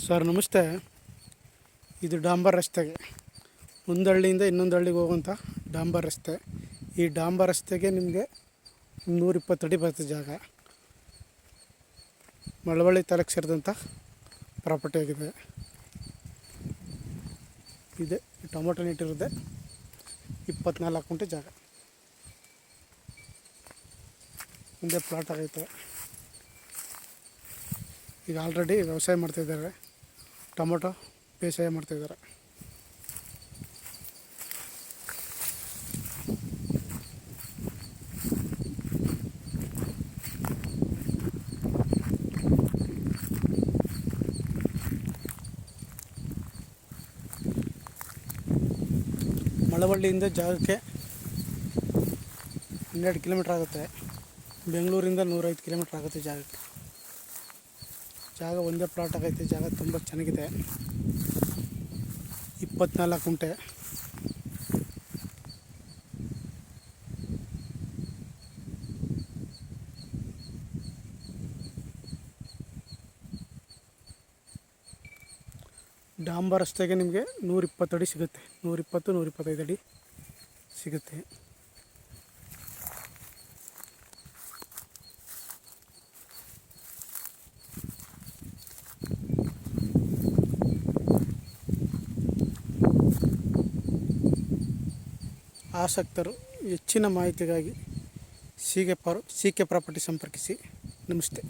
Sir ನಮಸ್ತೆ. ಇದು ಡಾಂಬರ್ ರಸ್ತೆಗೆ ಒಂದು ಹಳ್ಳಿಯಿಂದ ಇನ್ನೊಂದು ಹಳ್ಳಿಗೆ ಹೋಗುವಂಥ ಡಾಂಬರ್ ರಸ್ತೆ. ಈ ಡಾಂಬರ್ ರಸ್ತೆಗೆ ನಿಮಗೆ 120 ಅಡಿ ಬರ್ತದೆ ಜಾಗ. ಮಳವಳ್ಳಿ ತಾಲೂಕು ಸೇರಿದಂಥ ಪ್ರಾಪರ್ಟಿ ಆಗಿದೆ. ಇದೆ ಟೊಮೊಟೊ ನೆಟ್ಟಿರೋದೆ 24 ಗುಂಟೆ ಜಾಗ. ಮುಂದೆ ಪ್ಲಾಟ್ ಆಗೈತೆ. ಈಗ ಆಲ್ರೆಡಿ ವ್ಯವಸಾಯ ಮಾಡ್ತಾಯಿದ್ದಾರೆ. ಟೊಮೊಟೊ ಬೇಸಾಯ ಮಾಡ್ತಾಯಿದ್ದಾರೆ. ಮಳವಳ್ಳಿಯಿಂದ ಜಾಗಕ್ಕೆ 12 ಕಿಲೋಮೀಟ್ರ್ ಆಗುತ್ತೆ. ಬೆಂಗಳೂರಿಂದ 105 ಕಿಲೋಮೀಟ್ರ್ ಆಗುತ್ತೆ ಜಾಗಕ್ಕೆ. ಜಾಗ ಒಂದೇ ಪ್ಲಾಟ್ ಆಗೈತೆ. ಜಾಗ ತುಂಬ ಚೆನ್ನಾಗಿದೆ. 24 ಗುಂಟೆ. ಡಾಂಬರ್ ರಸ್ತೆಗೆ ನಿಮಗೆ 120 ಅಡಿ ಸಿಗುತ್ತೆ. 120-125 ಅಡಿ ಸಿಗುತ್ತೆ. ಆಸಕ್ತರು ಹೆಚ್ಚಿನ ಮಾಹಿತಿಗಾಗಿ ಸಿ ಕೆ ಪ್ರಾಪರ್ಟಿ ಸಂಪರ್ಕಿಸಿ. ನಮಸ್ತೆ.